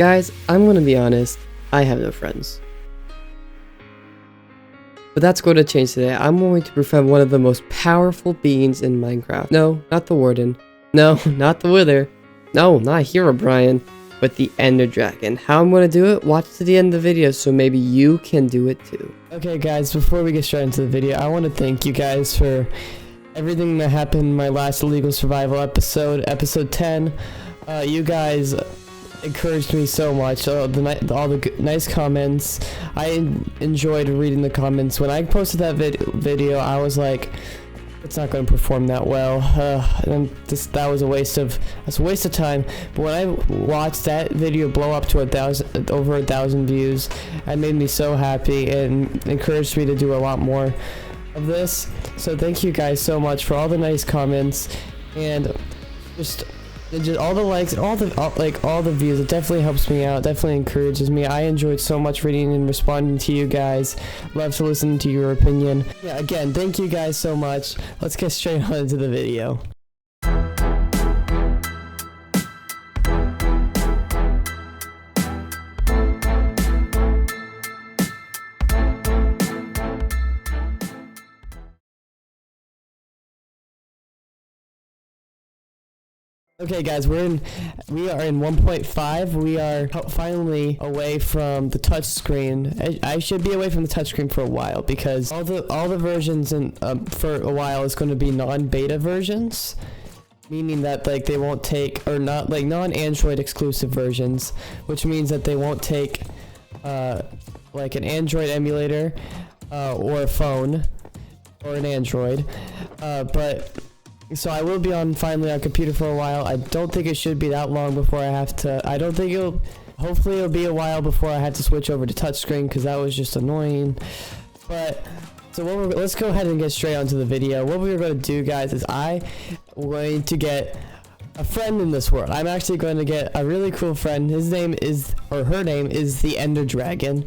Guys, I'm gonna be honest, I have no friends. But that's going to change today. I'm going to befriend one of the most powerful beings in Minecraft. No, not the Warden. No, not the Wither. No, not Herobrine, but the Ender Dragon. How I'm going to do it? Watch to the end of the video so maybe you can do it too. Okay guys, before we get straight into the video, I want to thank you guys for everything that happened in my last illegal survival episode, episode 10. You guys encouraged me so much. All the nice comments. I enjoyed reading the comments. When I posted that video, I was like, it's not going to perform that well. That was a waste of time. But when I watched that video blow up to over 1,000 views, it made me so happy and encouraged me to do a lot more of this. So thank you guys so much for all the nice comments and just all the likes and all the views. It definitely helps me out, definitely encourages me. I enjoyed so much reading and responding to you guys. Love to listen to your opinion. Yeah, again, thank you guys so much. Let's get straight on into the video. Okay guys, we are in 1.5. We are finally away from the touchscreen. I should be away from the touchscreen for a while because all the versions for a while is going to be non-beta versions, meaning that like they won't take, or not like non-Android exclusive versions, which means that they won't take like an Android emulator or a phone or an Android, So I will be finally on computer for a while. I don't think it should be that long before I have to. Hopefully it'll be a while before I have to switch over to touchscreen because that was just annoying. But so let's go ahead and get straight onto the video. What we're going to do, guys, is I'm going to get a friend in this world. I'm actually going to get a really cool friend. Her name is the Ender Dragon.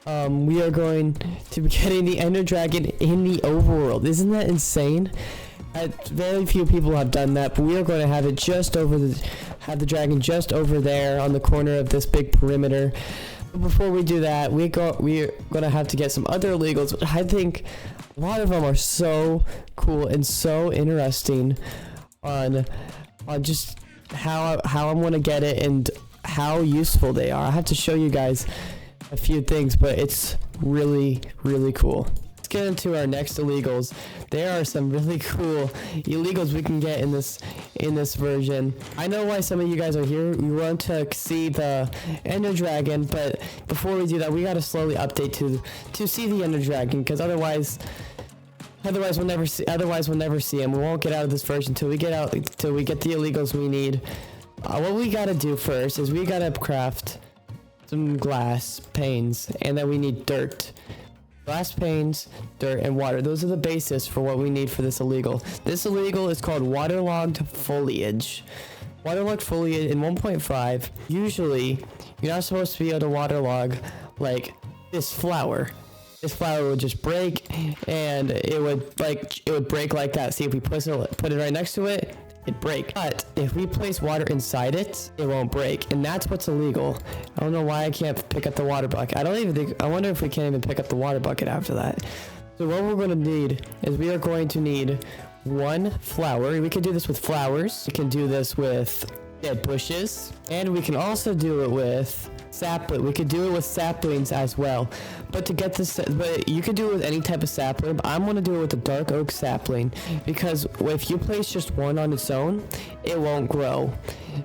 We are going to be getting the Ender Dragon in the Overworld. Isn't that insane? Very few people have done that, but we are going to have it have the dragon just over there on the corner of this big perimeter. But before we do that, we're going to have to get some other illegals, which I think a lot of them are so cool and so interesting on just how I'm going to get it and how useful they are. I have to show you guys a few things, but it's really, really cool. Let's get into our next illegals. There are some really cool illegals we can get in this version. I know why some of you guys are here. We want to see the Ender Dragon, but before we do that, we gotta slowly update to see the Ender Dragon, because otherwise we'll never see him. We won't get out of this version till we get the illegals we need. What we gotta do first is we gotta craft some glass panes, and then we need dirt. Glass panes, dirt, and water. Those are the basis for what we need for this illegal. This illegal is called Waterlogged foliage. Waterlogged foliage in 1.5. Usually, you're not supposed to be able to waterlog like this flower. This flower would just break, and it would break like that. See, if we put it right next to it, it'd break. But if we place water inside it, it won't break, and that's what's illegal. I don't know why I can't pick up the water bucket. I wonder if we can't even pick up the water bucket after that. So what we're going to need is we are going to need one flower. We can do this with flowers. We can do this with dead bushes, and we can also do it with sapling. We could do it with saplings as well. But you could do it with any type of sapling, but I'm going to do it with the dark oak sapling, because if you place just one on its own, it won't grow.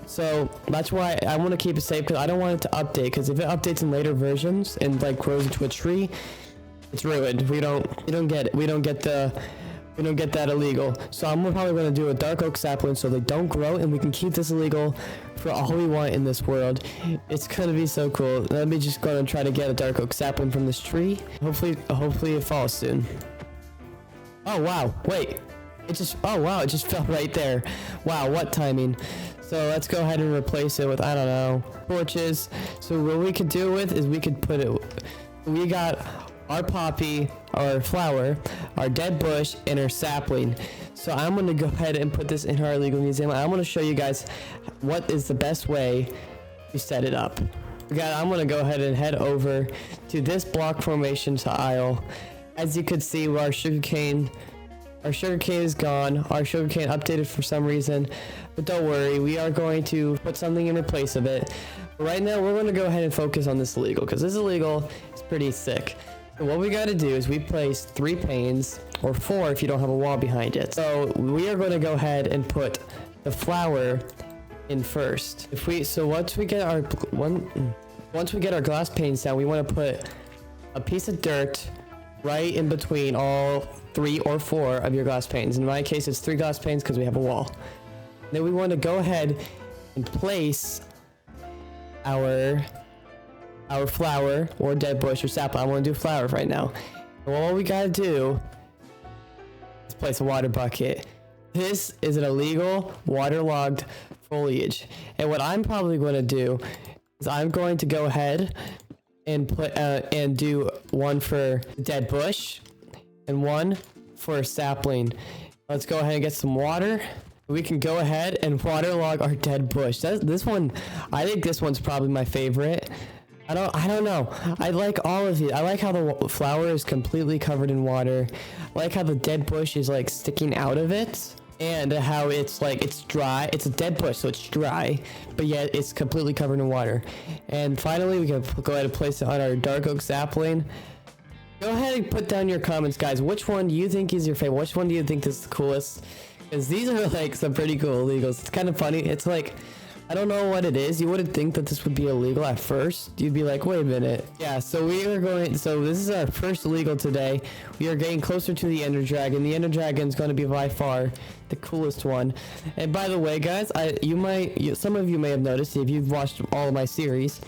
So that's why I want to keep it safe, because I don't want it to update, because if it updates in later versions and like grows into a tree, it's ruined. We don't get it. We don't get that illegal. So I'm probably going to do a dark oak sapling so they don't grow, and we can keep this illegal for all we want in this world. It's going to be so cool. Let me just go and try to get a dark oak sapling from this tree. Hopefully it falls soon. Oh wow, wait. Oh wow, it just fell right there. Wow, what timing. So let's go ahead and replace it with, I don't know, torches. So what we could do with is we could we got our poppy, our flower, our dead bush, and our sapling. So I'm going to go ahead and put this in our illegal museum. I'm going to show you guys what is the best way to set it up. I'm gonna go ahead and head over to this block formation tile. As you can see, our sugarcane is gone. Our sugarcane updated for some reason, but don't worry, we are going to put something in replace of it. But right now, we're gonna go ahead and focus on this illegal, because this illegal is pretty sick. So what we gotta do is we place 3 panes, or 4 if you don't have a wall behind it. So we are gonna go ahead and put the flower in first. Once we get our glass panes down, we want to put a piece of dirt right in between all 3 or 4 of your glass panes. In my case, it's 3 glass panes because we have a wall. Then we want to go ahead and place our flower or dead bush or sapling. I want to do flower right now. And what we gotta do is place a water bucket. This is an illegal waterlogged foliage, and what I'm probably going to do is I'm going to go ahead and put and do one for dead bush and one for a sapling. Let's go ahead and get some water. We can go ahead and waterlog our dead bush. This one, I think this one's probably my favorite. I don't know. I like all of it. I like how the flower is completely covered in water. I like how the dead bush is like sticking out of it. And how it's like, it's dry. It's a dead bush, so it's dry, but yet it's completely covered in water. And finally, we can go ahead and place it on our dark oak sapling. Go ahead and put down your comments, guys. Which one do you think is your favorite? Which one do you think is the coolest? Because these are like some pretty cool illegals. It's kind of funny. It's like, I don't know what it is. You wouldn't think that this would be illegal at first. You'd be like, wait a minute. Yeah, so this is our first illegal today. We are getting closer to the Ender Dragon. The Ender Dragon is going to be by far the coolest one. And by the way, guys, some of you may have noticed if you've watched all of my series,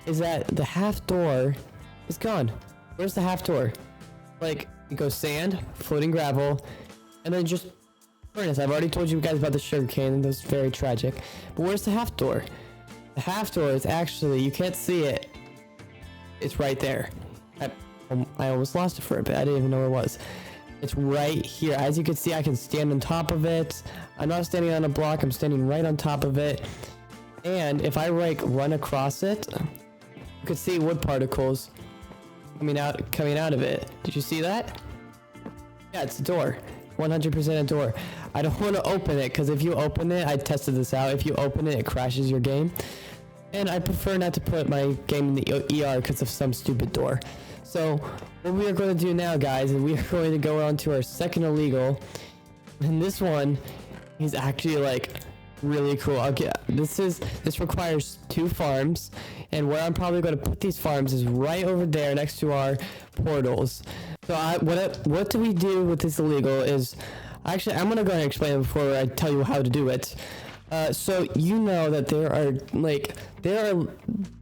is that the half door is gone. Where's the half door? Like, it goes sand, floating gravel, and then just furnace. I've already told you guys about the sugarcane, and that's very tragic. But where's the half door? The half door is actually, you can't see it. It's right there. I almost lost it for a bit. I didn't even know where it was. It's right here. As you can see, I can stand on top of it. I'm not standing on a block. I'm standing right on top of it. And if I run across it, you can see wood particles coming out of it. Did you see that? Yeah, it's a door. 100% a door. I don't want to open it because if you open it, I tested this out. If you open it, it crashes your game. And I prefer not to put my game in the ER because of some stupid door. So what we are going to do now, guys, is we are going to go on to our second illegal. And this one is actually like really cool. This requires 2 farms, and where I'm probably going to put these farms is right over there next to our portals. So what do we do with this illegal is, actually I'm going to go ahead and explain it before I tell you how to do it. So you know that there are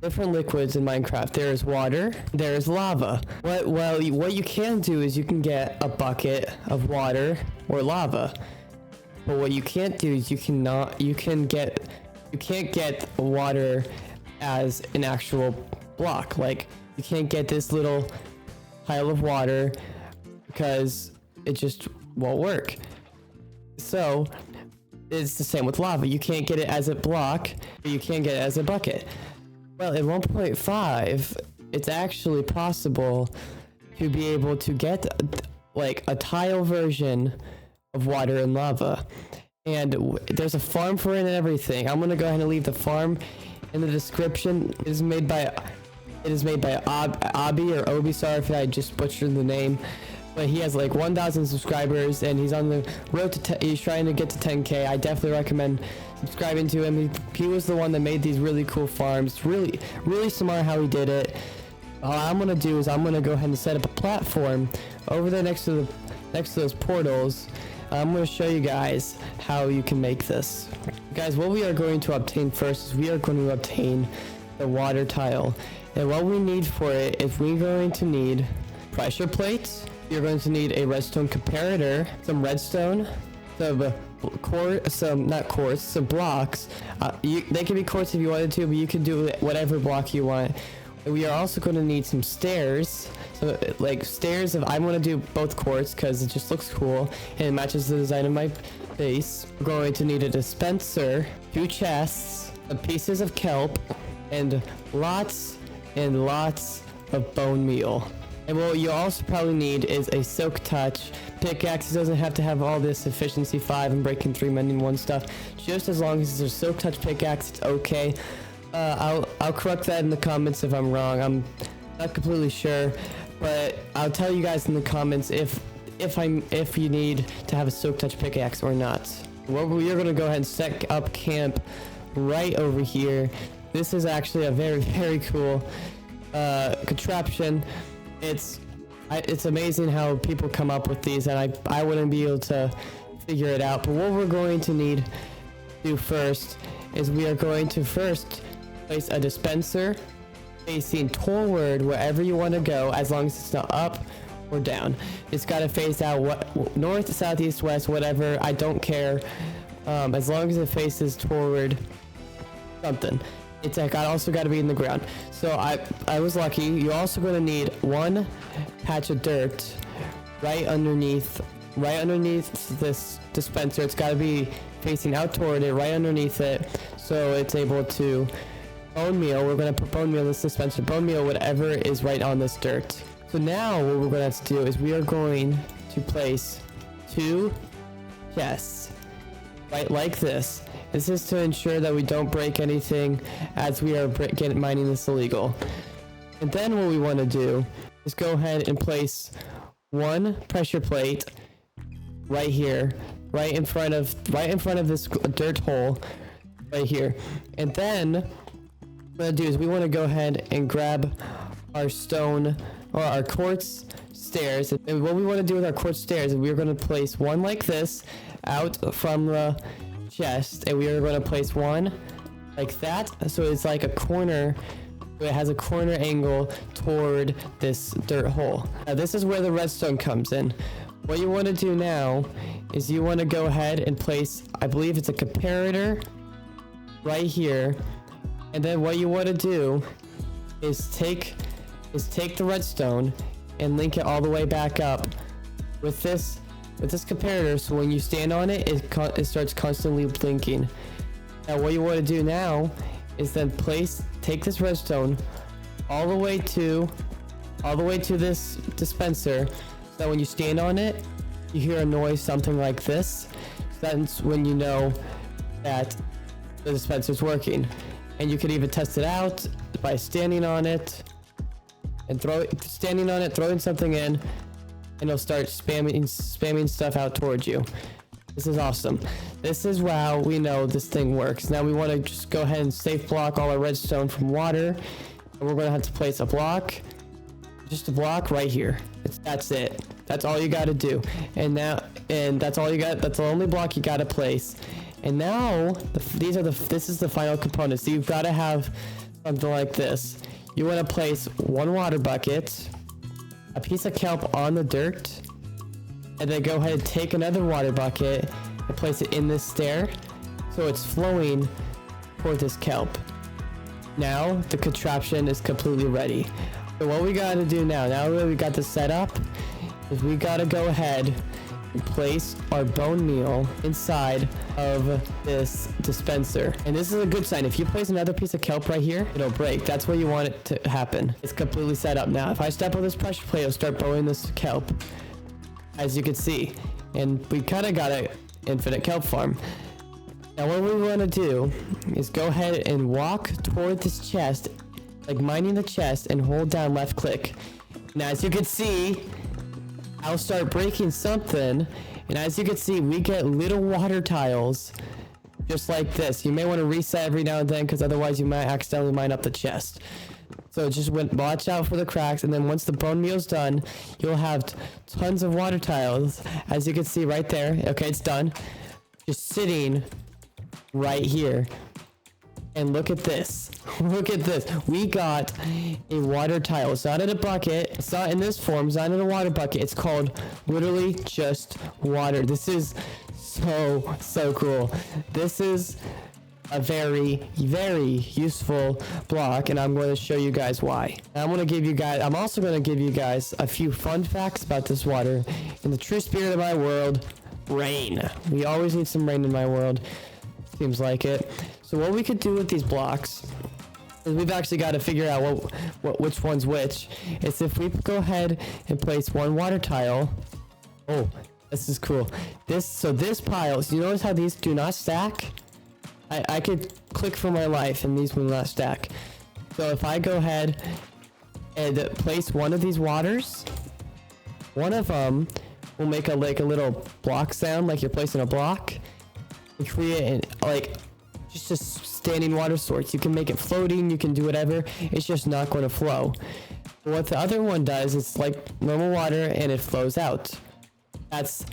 different liquids in Minecraft. There is water, there is lava. What you can do is you can get a bucket of water or lava. But what you can't do is you can't get water as an actual block. Like, you can't get this little pile of water because it just won't work. So it's the same with lava. You can't get it as a block, but you can get it as a bucket. Well, in 1.5, it's actually possible to be able to get like a tile version of water and lava, and there's a farm for it and everything. I'm gonna go ahead and leave the farm in the description. It is made by Obi or Obi. Sorry if I just butchered the name, but he has like 1,000 subscribers and he's on the road to he's trying to get to 10k. I definitely recommend subscribing to him. He was the one that made these really cool farms. Really smart how he did it. All I'm gonna do is I'm gonna go ahead and set up a platform over there next to those portals. I'm going to show you guys how you can make this. Guys, what we are going to obtain first is we are going to obtain the water tile. And what we need for it is we're going to need pressure plates. You're going to need a redstone comparator, some redstone, some blocks. They can be quartz if you wanted to, but you can do whatever block you want. We are also going to need some stairs. So like stairs, if I want to do both quartz because it just looks cool and it matches the design of my base. We're going to need a dispenser, 2 chests, some pieces of kelp, and lots of bone meal. And what you also probably need is a silk touch pickaxe. It doesn't have to have all this efficiency 5 and breaking 3 mending 1 stuff. Just as long as it's a silk touch pickaxe, it's okay. I'll correct that in the comments if I'm wrong. I'm not completely sure, but I'll tell you guys in the comments if you need to have a silk touch pickaxe or not. Well, we're gonna go ahead and set up camp right over here. This is actually a very cool contraption. It's amazing how people come up with these, and I wouldn't be able to figure it out. But what we're going to need to do first is we are going to first place a dispenser facing toward wherever you want to go, as long as it's not up or down. It's got to face out north, south, east, west, whatever. I don't care, as long as it faces toward something. It's also got to be in the ground. So I was lucky. You're also going to need 1 patch of dirt right underneath this dispenser. It's got to be facing out toward it, right underneath it, so it's able to bone meal. We're going to put bone meal in this dispenser. Bone meal whatever is right on this dirt. So now what we're going to have to do is we are going to place 2 chests right like this. This is to ensure that we don't break anything as we are mining this illegal. And then what we want to do is go ahead and place 1 pressure plate right here, right in front of this dirt hole right here. And then what we're going to do is we want to go ahead and grab our stone or our quartz stairs. And what we want to do with our quartz stairs is we're going to place 1 like this out from the chest, and we are going to place 1 like that, so it's like a corner. It has a corner angle toward this dirt hole. Now this is where the redstone comes in. What you want to do now is you want to go ahead and place, I believe it's a comparator right here, and then what you want to do is take the redstone and link it all the way back up with this comparator, so when you stand on it, it starts constantly blinking. Now what you want to do now is then take this redstone all the way to this dispenser, so that when you stand on it, you hear a noise something like this. So that's when you know that the dispenser's working. And you could even test it out by standing on it and throwing something in, and it'll start spamming stuff out towards you. This is awesome. This is how we know this thing works. Now we want to just go ahead and safe block all our redstone from water, and we're going to have to place just a block right here. That's it. That's all you got to do. And that's all you got. That's the only block you got to place. And now this is the final component. So you've got to have something like this. You want to place 1 water bucket, a piece of kelp on the dirt, and then go ahead and take another water bucket and place it in this stair, so it's flowing toward this kelp. Now the contraption is completely ready. So what we got to do now that we got this set up, is we got to go ahead and place our bone meal inside of this dispenser. And this is a good sign. If you place another piece of kelp right here, it'll break. That's what you want it to happen. It's completely set up now. If I step on this pressure plate, it'll start blowing this kelp, as you can see. And we kind of got an infinite kelp farm. Now what we want to do is go ahead and walk toward this chest, like mining the chest, and hold down left click. Now as you can see, I'll start breaking something, and as you can see, we get little water tiles just like this. You may want to reset every now and then, because otherwise you might accidentally mine up the chest. So just watch out for the cracks, and then once the bone meal's done, you'll have tons of water tiles, as you can see right there. Okay, it's done. Just sitting right here. And look at this. Look at this. We got a water tile. It's not in a bucket. It's not in this form. It's not in a water bucket. It's called literally just water. This is so cool. This is a very useful block, and I'm going to show you guys why. I'm also going to give you guys a few fun facts about this water. In the true spirit of my world, rain. We always need some rain in my world. Seems like it. So what we could do with these blocks We've actually got to figure out which one's which. It's if we go ahead and place one water tile. Oh, this is cool. This pile, so you notice how these do not stack? I could click for my life and these will not stack. So if I go ahead and place one of these waters, one of them will make a little block sound like you're placing a block. And create just a standing water source. You can make it floating, you can do whatever, it's just not going to flow. What the other one does is like normal water and it flows out. That's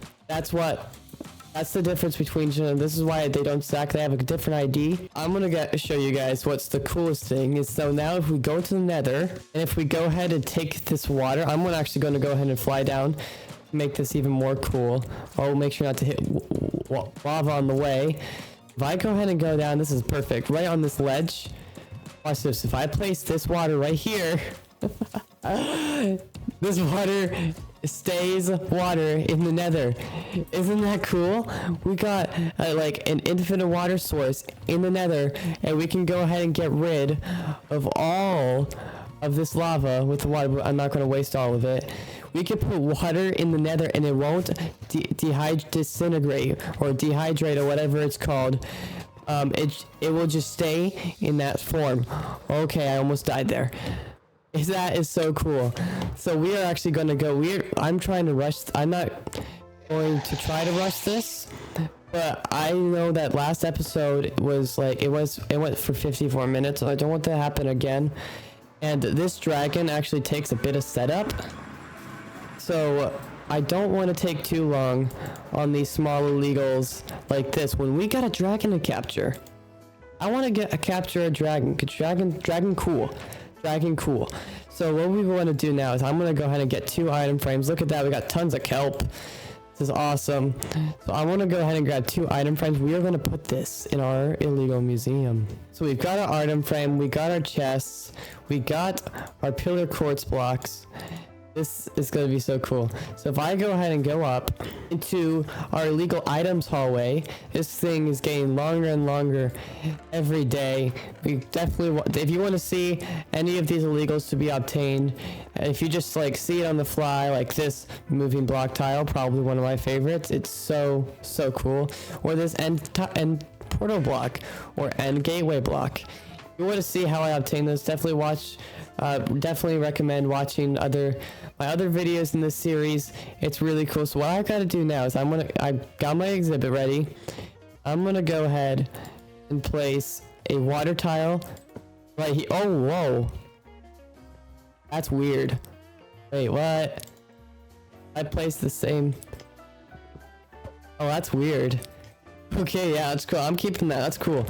the difference between, this is why they don't stack, they have a different ID. I'm gonna show you guys what's the coolest thing is, so now if we go to the nether, and if we go ahead and take this water, I'm actually gonna go ahead and fly down, make this even more cool. I'll make sure not to hit lava on the way. If I go ahead and go down, this is perfect, right on this ledge. Watch this, if I place this water right here, this water stays water in the nether. Isn't that cool? We got like an infinite water source in the nether, and we can go ahead and get rid of all of this lava with the water, but I'm not going to waste all of it. We can put water in the nether and it won't disintegrate or dehydrate or whatever it's called. It will just stay in that form. Okay, I almost died there. That is so cool. So we are actually going to go, I'm trying to rush, I'm not going to try to rush this, but I know that last episode was like, it went for 54 minutes, so I don't want that to happen again. And this dragon actually takes a bit of setup, so I don't want to take too long on these small illegals like this. When we got a dragon to capture, I want to capture a dragon. Dragon cool. Dragon cool. So what we want to do now is I'm going to go ahead and get 2 item frames. Look at that, we got tons of kelp. This is awesome. So I want to go ahead and grab 2 item frames. We are going to put this in our illegal museum. So we've got our item frame, we got our chests, we got our pillar quartz blocks. This is going to be so cool. So if I go ahead and go up into our illegal items hallway, this thing is getting longer and longer every day. We definitely if you want to see any of these illegals to be obtained, if you just like see it on the fly, like this moving block tile, probably one of my favorites. It's so cool. Or this end portal block or end gateway block. If you want to see how I obtain those, definitely recommend watching my other videos in this series. It's really cool. So what I gotta do now is I got my exhibit ready. I'm gonna go ahead and place a water tile right here. Oh, whoa. That's weird. Wait, what? I placed the same. Oh, that's weird. Okay, yeah, that's cool. I'm keeping that. That's cool.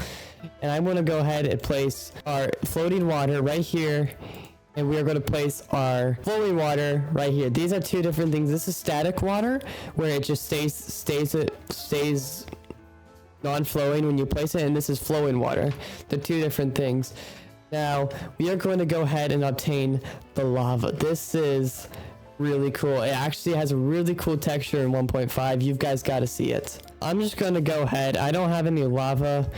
And I'm gonna go ahead and place our floating water right here. And we are going to place our flowing water right here. These are 2 different things. This is static water, where it just stays non-flowing when you place it, and this is flowing water. The 2 different things. Now we are going to go ahead and obtain the lava. This is really cool. It actually has a really cool texture in 1.5. You guys got to see it. I'm just going to go ahead. I don't have any lava.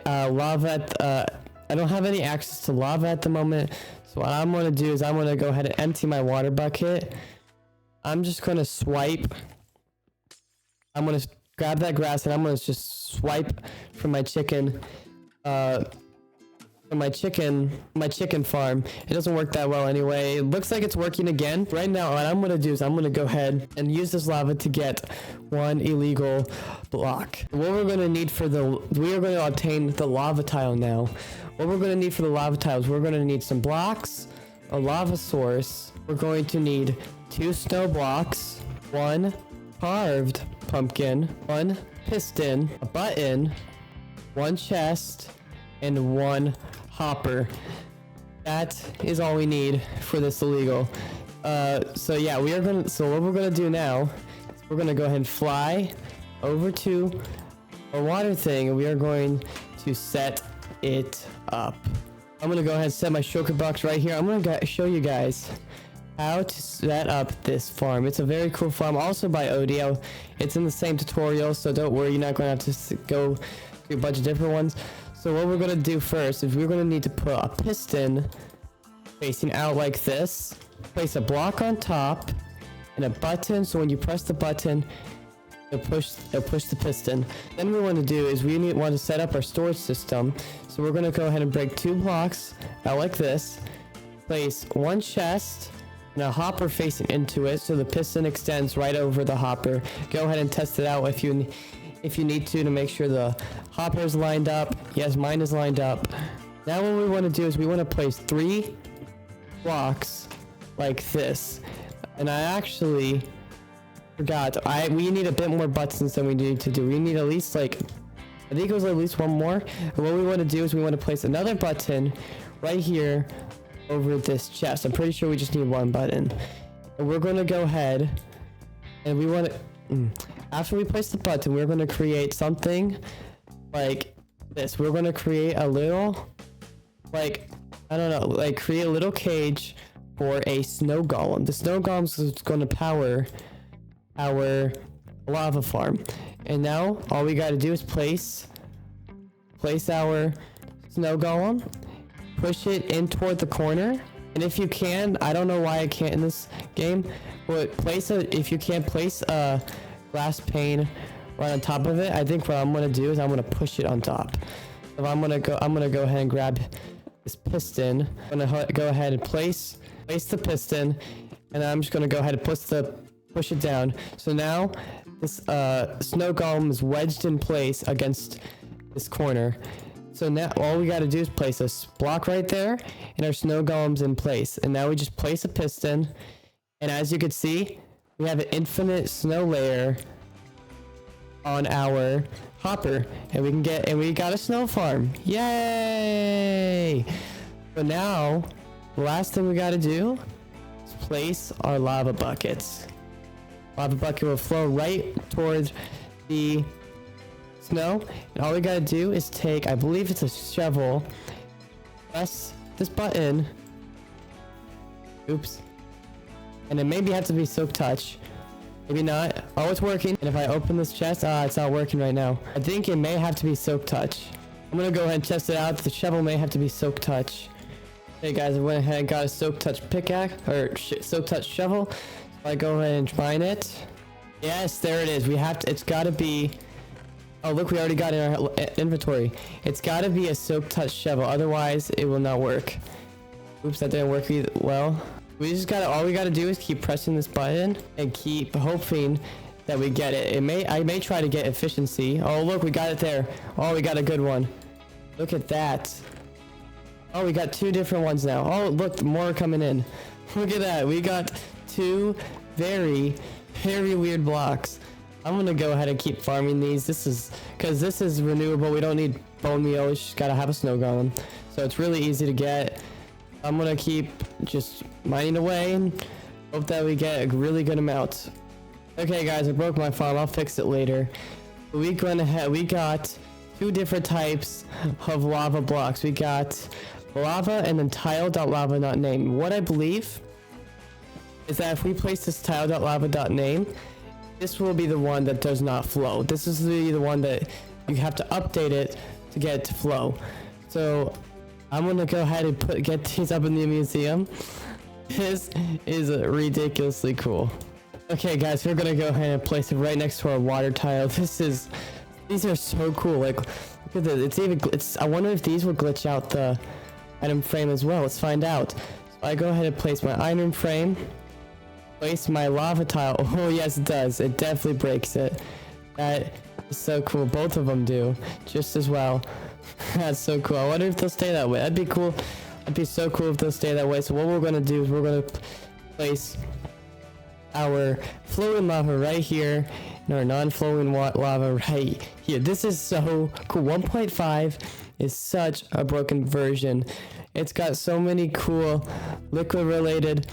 I don't have any access to lava at the moment. So what I'm going to do is I'm going to go ahead and empty my water bucket. I'm just going to swipe. I'm going to grab that grass and I'm going to just swipe from my chicken. My chicken farm. It doesn't work that well anyway. It looks like it's working again. Right now, what I'm going to do is I'm going to go ahead and use this lava to get 1 illegal block. What we're going to need we are going to obtain the lava tile now. What we're going to need for the lava tiles, we're going to need some blocks, a lava source. We're going to need 2 snow blocks, 1 carved pumpkin, 1 piston, a button, 1 chest, and 1 hopper. That is all we need for this illegal. So yeah, so what we're gonna do now is we're gonna go ahead and fly over to our water thing, and we are going to set it up. I'm gonna go ahead and set my shulker box right here. I'm gonna show you guys how to set up this farm. It's a very cool farm, also by Odio. It's in the same tutorial, so don't worry, you're not gonna have to go through a bunch of different ones. So So what we're gonna do first is we're gonna need to put a piston facing out like this. Place a block on top and a button. So when you press the button, it'll push the piston. Then what we want to do is want to set up our storage system. So we're gonna go ahead and break 2 blocks out like this. Place 1 chest and a hopper facing into it, so the piston extends right over the hopper. Go ahead and test it out if you need to make sure the hopper is lined up. Yes, mine is lined up. Now what we want to do is we want to place 3 blocks like this. And I actually forgot. We need a bit more buttons than we need to do. We need at least I think it was at least 1 more. And what we want to do is we want to place another button right here over this chest. I'm pretty sure we just need 1 button. And we're going to go ahead and we want to, after we place the button, we're going to create something like this. We're going to create a little, create a little cage for a snow golem. The snow golem is going to power our lava farm. And now all we got to do is place our snow golem, push it in toward the corner, and if you can, I don't know why I can't in this game, but if you can place a glass pane right on top of it. I think what I'm gonna do is I'm gonna push it on top. So I'm gonna go ahead and grab this piston. I'm gonna go ahead and place the piston, and I'm just gonna go ahead and push it down. So now this snow golem is wedged in place against this corner. So now all we got to do is place a block right there, and our snow golem's in place. And now we just place a piston, and as you can see, we have an infinite snow layer on our hopper, and we got a snow farm. Yay! So now the last thing we got to do is place our lava buckets. Lava bucket will flow right towards the snow, and all we gotta do is take, I believe it's a shovel, press this button, oops, and it maybe have to be silk touch, maybe not. Oh, it's working. And if I open this chest, it's not working right now. I think it may have to be silk touch. I'm gonna go ahead and test it out. The shovel may have to be silk touch. Hey guys, I went ahead and got a silk touch pickaxe, or silk touch shovel. So I go ahead and find it. Yes, there it is. It's gotta be, oh look, we already got it in our inventory. It's gotta be a silk touch shovel, otherwise it will not work. Oops, that didn't work either. Well, all we gotta do is keep pressing this button and keep hoping that we get it. I may try to get efficiency. Oh look, we got it there. Oh, we got a good one. Look at that. Oh, we got 2 different ones now. Oh look, more are coming in. Look at that. We got 2 very, very weird blocks. I'm gonna go ahead and keep farming these. Because this is renewable. We don't need bone meal. We just gotta have a snow golem. So it's really easy to get. I'm gonna keep just mining away and hope that we get a really good amount. Okay guys, I broke my farm. I'll fix it later. We got 2 different types of lava blocks. We got lava and then tile.lava.name. What I believe is that if we place this tile.lava.name, this will be the one that does not flow. This is the one that you have to update it to get it to flow. So I'm gonna go ahead and get these up in the museum. This is ridiculously cool. Okay guys, we're gonna go ahead and place it right next to our water tile. These are so cool. Like, look at this. I wonder if these will glitch out the item frame as well. Let's find out. So I go ahead and place my iron frame. Place my lava tile. Oh yes, it does. It definitely breaks it. That is so cool. Both of them do just as well. That's so cool. I wonder if they'll stay that way. That'd be cool. That'd be so cool if they'll stay that way. So what we're gonna do is we're gonna place our flowing lava right here and our non-flowing lava right here. This is so cool. 1.5 is such a broken version. It's got so many cool liquid related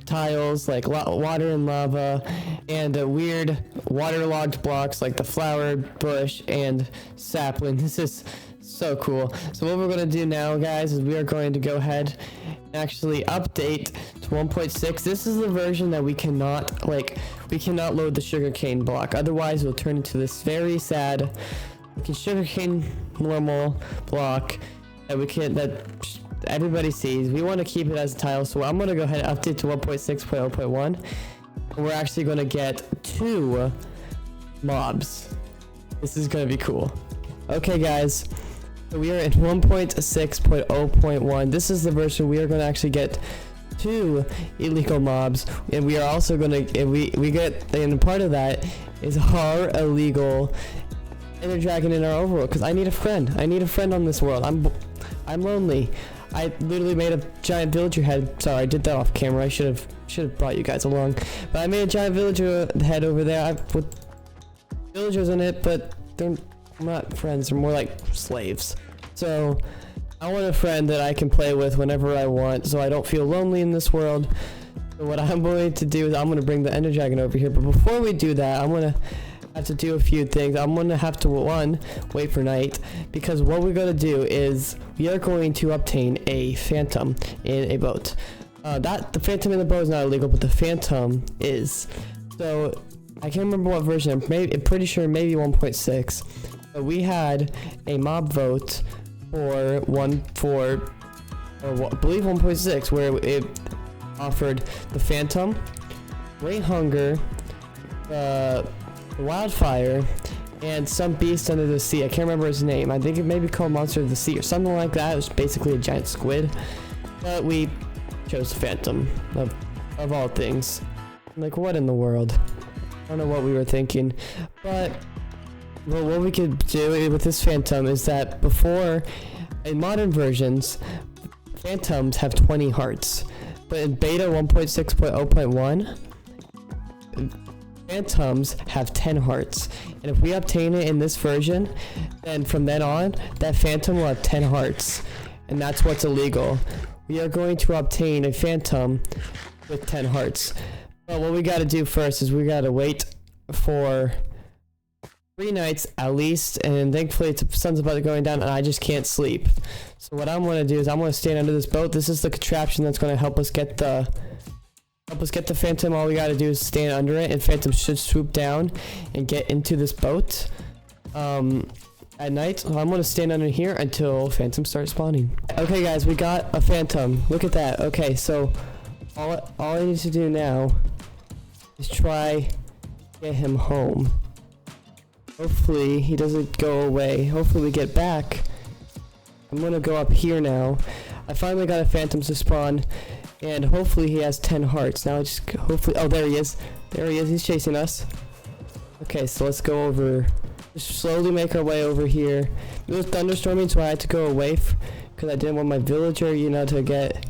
tiles like water and lava, and weird waterlogged blocks like the flower bush and sapling. This is so cool. So what we're going to do now, guys, is we are going to go ahead and actually update to 1.6. This is the version that we cannot load the sugarcane block, otherwise we'll turn into this very sad Okay, sugarcane normal block that we can that everybody sees. We want to keep it as a tile, so I'm gonna go ahead and update to 1.6.0.1. And we're actually gonna get 2 mobs. This is gonna be cool. Okay, guys. So we are in 1.6.0.1. This is the version we are gonna actually get 2 illegal mobs, and we are also gonna and part of that is our illegal Ender Dragon in our overworld, because I need a friend. I need a friend on this world. I'm lonely. I literally made a giant villager head. Sorry, I did that off camera. I should have brought you guys along. But I made a giant villager head over there. I put villagers in it, but they're not friends. They're more like slaves. So I want a friend that I can play with whenever I want, so I don't feel lonely in this world. So what I'm going to do is I'm going to bring the Ender Dragon over here. But before we do that, I'm going to have to do a few things. I'm going to have to, wait for night, because what we're going to do is we are going to obtain a phantom in a boat. The phantom in the boat is not illegal, but the phantom is. So I can't remember what version. I'm pretty sure maybe 1.6. But we had a mob vote for I believe 1.6, where it offered the phantom, great hunger, wildfire, and some beast under the sea. I can't remember his name. I think it may be called Monster of the Sea or something like that. It was basically a giant squid. But we chose phantom of all things. Like, what in the world? I don't know what we were thinking. But well, what we could do with this phantom is that before, in modern versions, phantoms have 20 hearts. But in beta 1.6.0.1, phantoms have 10 hearts. And if we obtain it in this version, then from then on, that phantom will have 10 hearts. And that's what's illegal. We are going to obtain a phantom with 10 hearts. But what we gotta do first is we gotta wait for 3 nights at least, and thankfully the sun's about to going down and I just can't sleep. So what I'm gonna do is I'm gonna stand under this boat. This is the contraption that's gonna help us get the phantom. All we gotta do is stand under it, and phantom should swoop down and get into this boat at night. So I'm gonna stand under here until phantom starts spawning. Okay guys, we got a phantom. Look at that. Okay, so all I need to do now is try get him home. Hopefully he doesn't go away. Hopefully we get back. I'm gonna go up here now. I finally got a phantom to spawn, and hopefully he has 10 hearts. Now I just hopefully, oh, there he is. There he is. He's chasing us. Okay, so let's go over. Just slowly make our way over here. It was thunderstorming, so I had to go away because I didn't want my villager, to get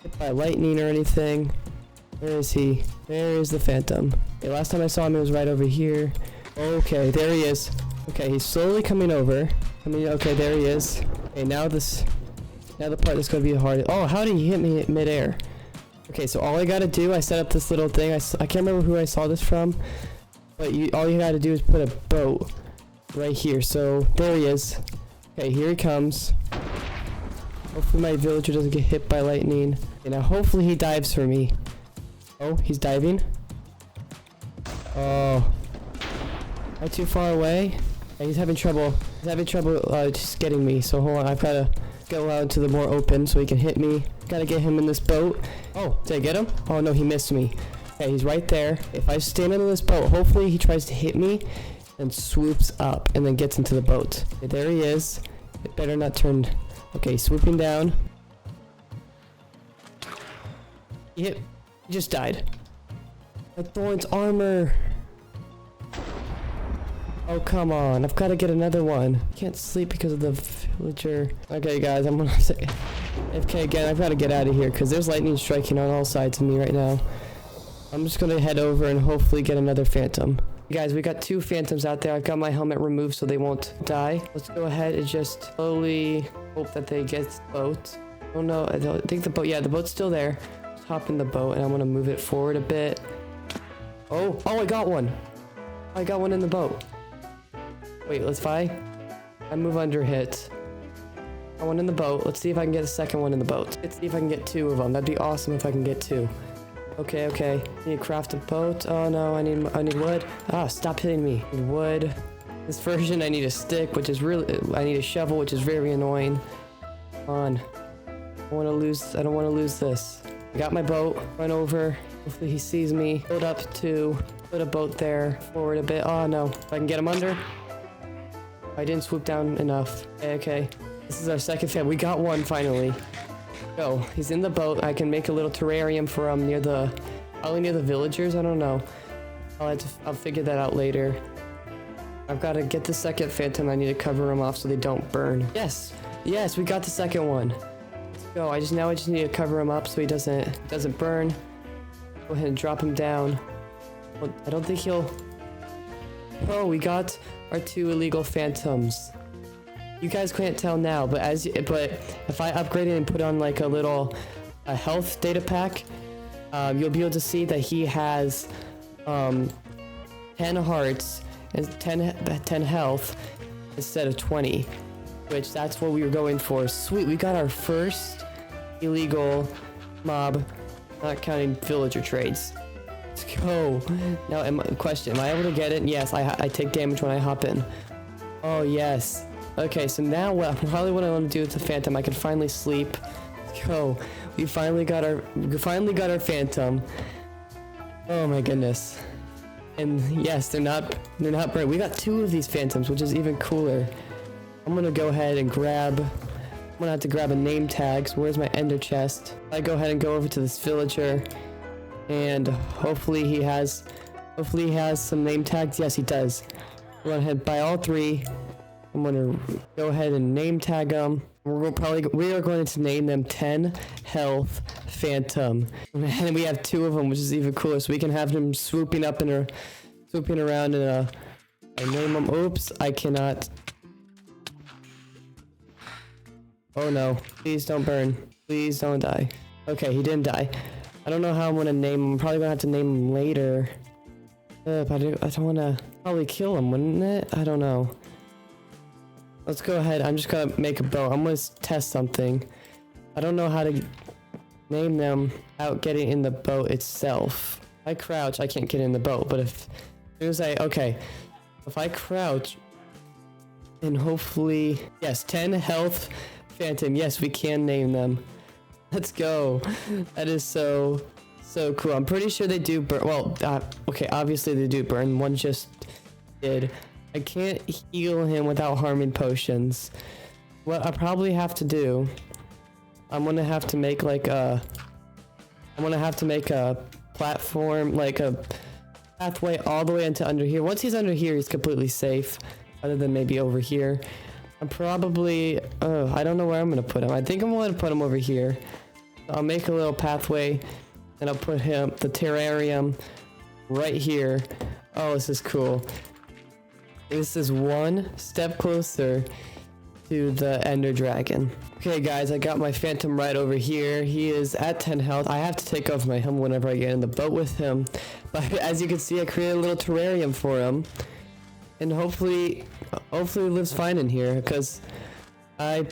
hit by lightning or anything. Where is he? There is the phantom. Okay, last time I saw him, it was right over here. Okay, there he is. Okay, he's slowly coming over. Okay, there he is. Okay, now the part that's gonna be the hardest. Oh, how did he hit me mid-air? Okay, so all I gotta do, I set up this little thing. I can't remember who I saw this from, but all you gotta do is put a boat right here. So there he is. Okay, here he comes. Hopefully my villager doesn't get hit by lightning. Okay, now hopefully he dives for me. Oh, he's diving. Oh. Am I too far away? Yeah, he's having trouble. Just getting me. So hold on, I've gotta go out to the more open so he can hit me. Gotta get him in this boat. Oh, did I get him? Oh no, he missed me. Okay, he's right there. If I stand under this boat, hopefully he tries to hit me and swoops up and then gets into the boat. Okay, there he is. It better not turn. Okay, swooping down. He just died. My Thorn's armor. Oh, come on. I've got to get another one. I can't sleep because of the villager. Okay, guys, I'm going to say FK again. I've got to get out of here because there's lightning striking on all sides of me right now. I'm just going to head over and hopefully get another phantom. Guys, we got 2 phantoms out there. I've got my helmet removed so they won't die. Let's go ahead and just slowly hope that they get the boat. Oh, no. I think the boat's still there. Just hop in the boat and I'm going to move it forward a bit. Oh, I got one. I got one in the boat. Wait, I move under hit. Got one in the boat. Let's see if I can get a second one in the boat. Let's see if I can get 2 of them. That'd be awesome if I can get 2. Okay. Need to craft a boat. Oh no, I need wood. Ah, stop hitting me. Need wood. This version I need a stick, which is really, I need a shovel, which is very annoying. Come on. I don't want to lose this. I got my boat, run over. Hopefully he sees me. Build up to, put a boat there, forward a bit. Oh no, if I can get him under. I didn't swoop down enough. Okay. This is our second fan. We got one finally. Go. He's in the boat. I can make a little terrarium for him near the, probably near the villagers. I don't know. I'll figure that out later. I've got to get the second phantom. I need to cover them off so they don't burn. Yes. Yes, we got the second one. Let's go. I just need to cover him up so he doesn't burn. Go ahead and drop him down. Well, I don't think he'll... Oh, we got our 2 illegal phantoms. You guys can't tell now, but if I upgrade it and put on like a little health data pack, you'll be able to see that he has 10 hearts and 10 health instead of 20, which that's what we were going for. Sweet, we got our first illegal mob, not counting villager trades. Let's go. Now, question, am I able to get it? Yes, I take damage when I hop in. Oh, yes. Okay, so now probably what I want to do with the phantom, I can finally sleep. Let's go. We finally got our phantom. Oh my goodness. And yes, they're not burnt. We got 2 of these phantoms, which is even cooler. I'm gonna go ahead and I'm gonna have to grab a name tag. So where's my ender chest? I go ahead and go over to this villager, and hopefully he has some name tags. Yes, he does. I'm gonna head by all 3. I'm gonna go ahead and name tag them. We are going to name them 10 health phantom, and we have 2 of them, which is even cooler. So we can have them swooping around and I name them. Oops, I cannot. Oh no! Please don't burn. Please don't die. Okay, he didn't die. I don't know how I'm gonna name him. I'm probably gonna have to name him later. But I don't wanna probably kill him, wouldn't it? I don't know. Let's go ahead. I'm just gonna make a boat. I'm gonna test something. I don't know how to name them without getting in the boat itself. If I crouch, I can't get in the boat. But as soon as if I crouch, and hopefully, yes, 10 health phantom. Yes, we can name them. Let's go. That is so cool. I'm pretty sure they do burn. Well, okay, obviously they do burn. One just did. I can't heal him without harming potions. What I probably have to do, I'm gonna have to make a platform, like a pathway all the way into under here. Once he's under here, he's completely safe, other than maybe over here. I'm probably, I don't know where I'm gonna put him. I think I'm gonna put him over here. I'll make a little pathway, and I'll put the terrarium right here. Oh, this is cool. This is one step closer to the Ender Dragon. Okay guys, I got my phantom right over here. He is at 10 health. I have to take off my helmet whenever I get in the boat with him. But as you can see, I created a little terrarium for him. And hopefully he lives fine in here, because I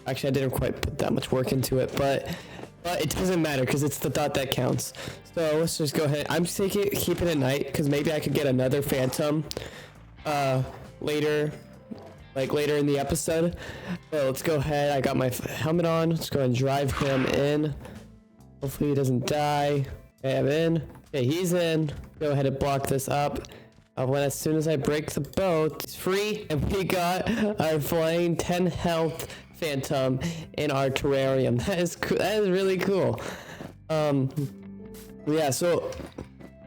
didn't quite put that much work into it, but it doesn't matter because it's the thought that counts. So let's just go ahead. I'm just keeping it night because maybe I could get another phantom later in the episode. So let's go ahead. I got my helmet on. Let's go ahead and drive him in. Hopefully he doesn't die. Okay, I'm in. Okay, he's in. Go ahead and block this up. As soon as I break the boat, it's free, and we got our flying 10 health phantom in our terrarium. That is cool. That is really cool. Yeah, so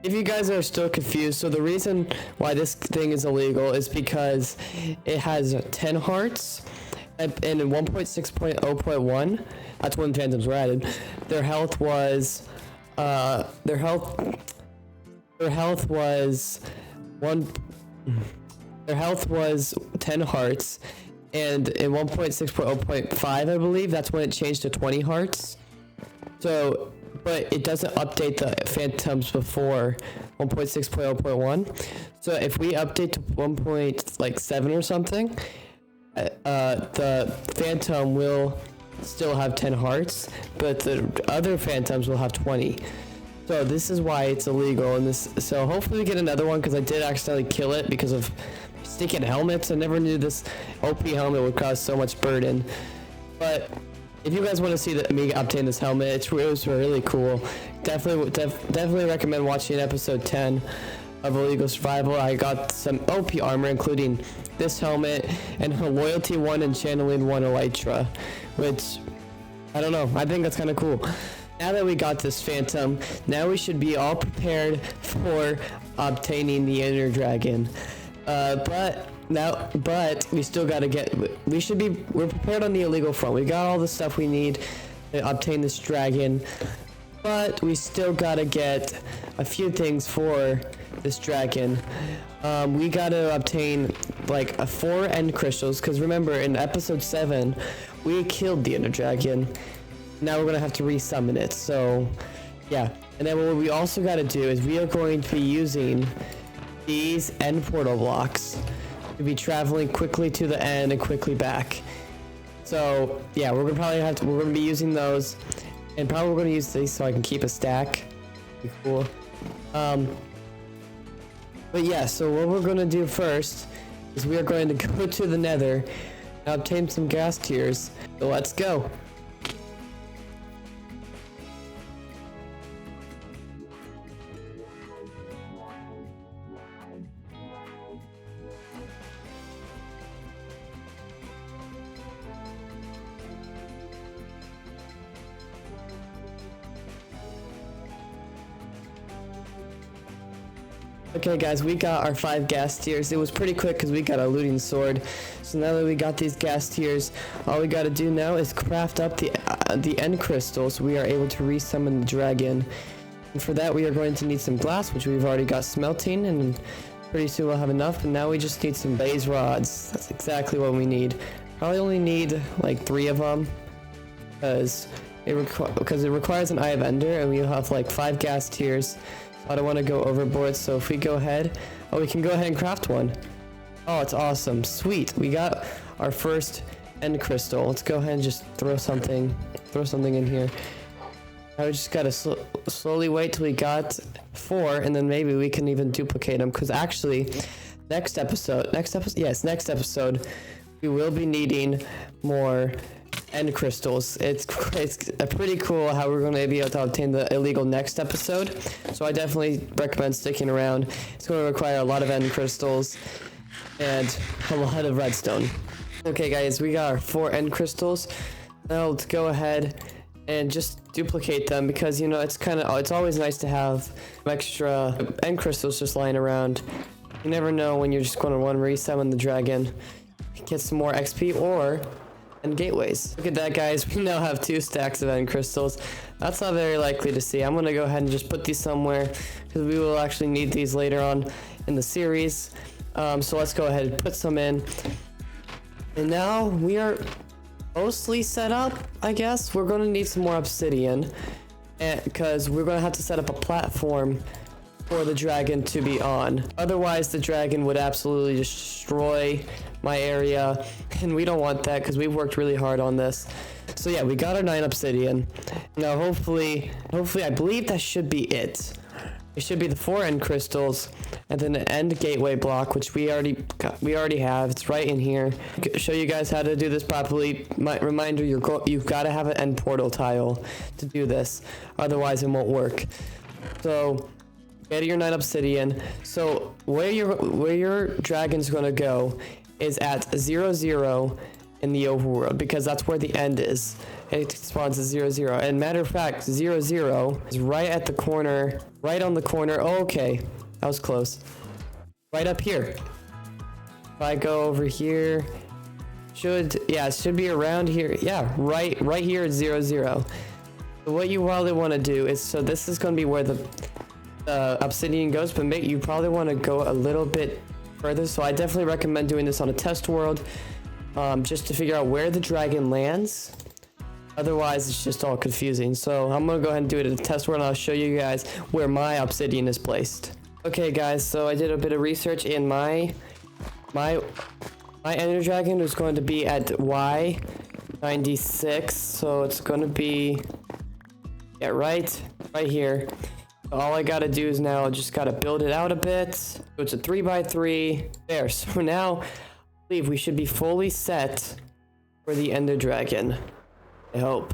if you guys are still confused, so the reason why this thing is illegal is because it has 10 hearts, and in 1.6.0.1, that's when phantoms were added. Their health was 10 hearts, and in 1.6.0.5, I believe, that's when it changed to 20 hearts. So, but it doesn't update the phantoms before 1.6.0.1. So if we update to 1.7 or something, the phantom will still have 10 hearts, but the other phantoms will have 20. So this is why it's illegal, and so hopefully we get another one, because I did accidentally kill it because of sticking helmets. I never knew this OP helmet would cause so much burden. But if you guys want to see me obtain this helmet, it was really cool. Definitely recommend watching episode 10 of Illegal Survival. I got some OP armor, including this helmet and a Loyalty 1 and Channeling 1 Elytra, which, I don't know, I think that's kind of cool. Now that we got this Phantom, now we should be all prepared for obtaining the Inner Dragon. But we still gotta we're prepared on the illegal front. We got all the stuff we need to obtain this dragon, but we still gotta get a few things for this dragon. We gotta obtain like 4 end crystals, because remember in episode 7 we killed the Inner Dragon. Now we're gonna have to resummon it, so yeah. And then what we also gotta do is we are going to be using these end portal blocks to be traveling quickly to the end and quickly back. So yeah, we're gonna be using those, and probably we're gonna use these so I can keep a stack. Be cool. But yeah, so what we're gonna do first is we are going to go to the Nether and obtain some gas tiers. So let's go. Okay guys, we got our 5 gas tiers. It was pretty quick because we got a looting sword. So now that we got these gas tiers, all we got to do now is craft up the end crystals so we are able to resummon the dragon. And for that we are going to need some glass, which we've already got smelting, and pretty soon we'll have enough. And now we just need some blaze rods. That's exactly what we need. Probably only need like 3 of them because it requires an Eye of Ender, and we have like 5 gas tiers. I don't want to go overboard, so if we go ahead, we can go ahead and craft one. Oh, it's awesome. Sweet. We got our first end crystal. Let's go ahead and just throw something in here. Now we just gotta slowly wait till we got 4, and then maybe we can even duplicate them, because actually next episode we will be needing more end crystals. It's pretty cool how we're going to be able to obtain the illegal next episode, so I definitely recommend sticking around. It's going to require a lot of end crystals and a lot of redstone. Okay guys, we got our 4 end crystals. Now let's go ahead and just duplicate them, because you know it's always nice to have extra end crystals just lying around. You never know when you're just going to want to resummon the dragon, get some more XP or and gateways. Look at that guys, we now have 2 stacks of end crystals. That's not very likely to see. I'm gonna go ahead and just put these somewhere, because we will actually need these later on in the series. So let's go ahead and put some in. And now we are mostly set up, I guess. We're gonna need some more obsidian, because we're gonna have to set up a platform for the dragon to be on. Otherwise the dragon would absolutely destroy my area, and we don't want that because we've worked really hard on this. So yeah, we got our 9 obsidian. Now hopefully I believe that should be it. It should be the 4 end crystals and then an end gateway block, which we already have. It's right in here. Show you guys how to do this properly. Reminder, you've got to have an end portal tile to do this, otherwise it won't work. So get your 9 obsidian. So where your dragon's gonna go is at 0-0 in the overworld, because that's where the end is. It spawns at 0-0. And matter of fact, 0-0 is right at the corner, right on the corner. Oh, okay, that was close. Right up here. If I go over here, it should be around here. Yeah, right here at 0-0. So what you probably want to do is, so this is going to be where the obsidian goes, but you probably want to go a little bit further. So I definitely recommend doing this on a test world, just to figure out where the dragon lands. Otherwise it's just all confusing. So I'm gonna go ahead and do it in a test world, and I'll show you guys where my obsidian is placed. Okay guys, so I did a bit of research, in my ender dragon is going to be at Y96, so it's going to be right here. All I gotta do is now just gotta build it out a bit. So it's a 3x3 there. So now I believe we should be fully set for the Ender Dragon. I hope.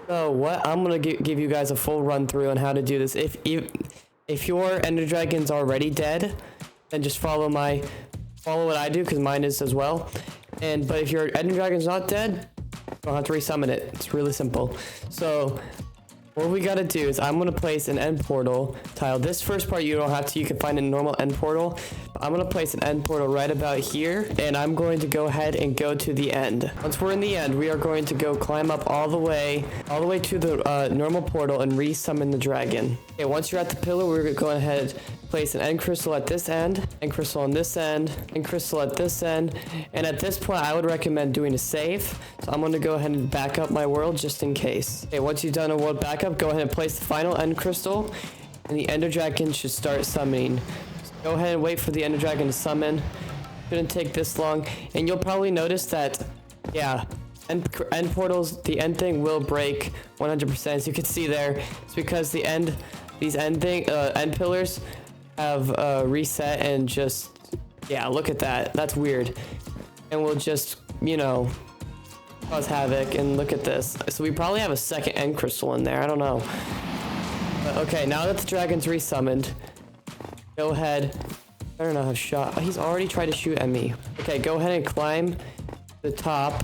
So what I'm gonna give you guys a full run through on how to do this. If your Ender Dragon's already dead, then just follow what I do, because mine is as well. But if your Ender Dragon's not dead, you don't have to resummon it. It's really simple. So what we gotta do is I'm gonna place an end portal tile. This first part you don't have to, you can find a normal end portal. But I'm gonna place an end portal right about here, and I'm going to go ahead and go to the end. Once we're in the end, we are going to go climb up all the way to the normal portal and resummon the dragon. Okay, once you're at the pillar, we're going ahead place an end crystal at this end, end crystal on this end, end crystal at this end, and at this point I would recommend doing a save. So I'm going to go ahead and back up my world just in case. Okay, once you've done a world backup, go ahead and place the final end crystal, and the Ender Dragon should start summoning. So go ahead and wait for the Ender Dragon to summon. Shouldn't take this long, and you'll probably notice that, yeah, end portals, the end thing will break 100%. As you can see there, it's because these end pillars have reset and just, yeah, look at that. That's weird. And we'll just, you know, cause havoc. And look at this. So we probably have a second end crystal in there. I don't know. But okay, now that the dragon's resummoned, go ahead. I don't know how shot. He's already tried to shoot at me. Okay, go ahead and climb the top.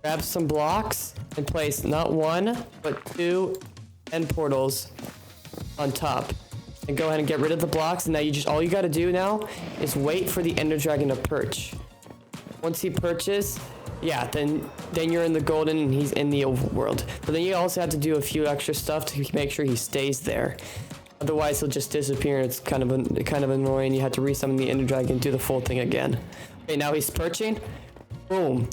Grab some blocks and place not one, but 2 end portals on top. And go ahead and get rid of the blocks. And now all you gotta do now is wait for the Ender Dragon to perch. Once he perches, yeah, then you're in the golden and he's in the overworld. But then you also have to do a few extra stuff to make sure he stays there. Otherwise he'll just disappear and it's kind of annoying. You have to resummon the Ender Dragon and do the full thing again. Okay, now he's perching. Boom.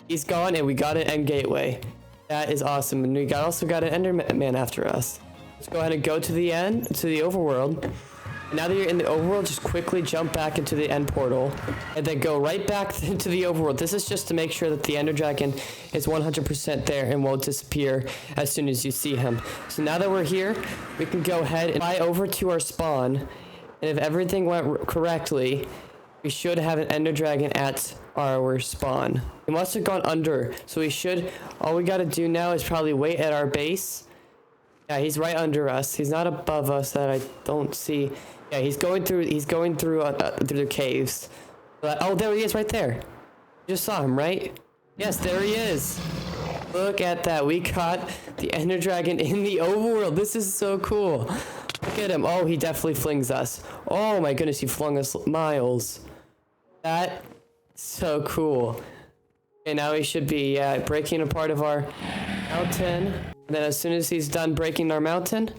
He's gone and we got an end gateway. That is awesome. And we also got an Enderman after us. Let's go ahead and go to the end, to the overworld. And now that you're in the overworld, just quickly jump back into the end portal and then go right back into the overworld. This is just to make sure that the Ender Dragon is 100% there and won't disappear as soon as you see him. So now that we're here, we can go ahead and fly over to our spawn. And if everything went correctly, we should have an Ender Dragon at our spawn. It must have gone under, so all we gotta do now is probably wait at our base. Yeah, he's right under us. He's not above us that I don't see. Yeah, he's going through the caves. Oh, there he is right there. You just saw him, right? Yes, there he is. Look at that. We caught the Ender Dragon in the overworld. This is so cool. Look at him. Oh, he definitely flings us. Oh my goodness, he flung us miles. That is so cool. Okay, now he should be breaking a part of our mountain. And then as soon as he's done breaking our mountain,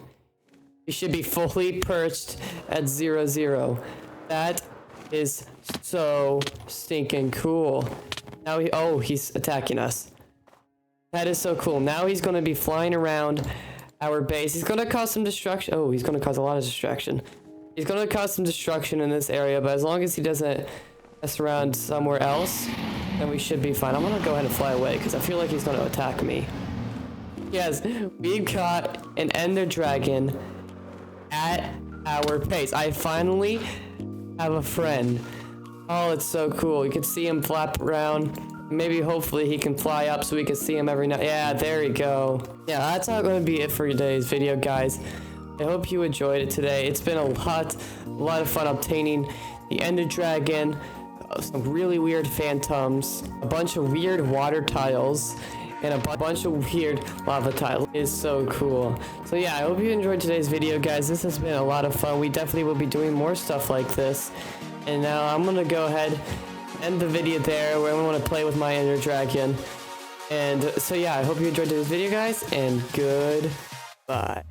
he should be fully perched at 0-0. That is so stinking cool. Now he's attacking us. That is so cool. Now he's going to be flying around our base. He's going to cause some destruction. Oh, he's going to cause a lot of destruction. He's going to cause some destruction in this area, but as long as he doesn't mess around somewhere else, then we should be fine. I'm going to go ahead and fly away because I feel like he's going to attack me. Yes, we've caught an Ender Dragon at our base. I finally have a friend. Oh, it's so cool. You can see him flap around. Maybe hopefully he can fly up so we can see him every night. Yeah, there we go. Yeah, that's not going to be it for today's video, guys. I hope you enjoyed it today. It's been a lot of fun obtaining the Ender Dragon, some really weird phantoms, a bunch of weird water tiles, and a bunch of weird lava tiles. It is so cool. So yeah, I hope you enjoyed today's video, guys. This has been a lot of fun. We definitely will be doing more stuff like this. And now I'm gonna go ahead, end the video there, where I want to play with my Ender Dragon. And so yeah, I hope you enjoyed today's video, guys, and goodbye.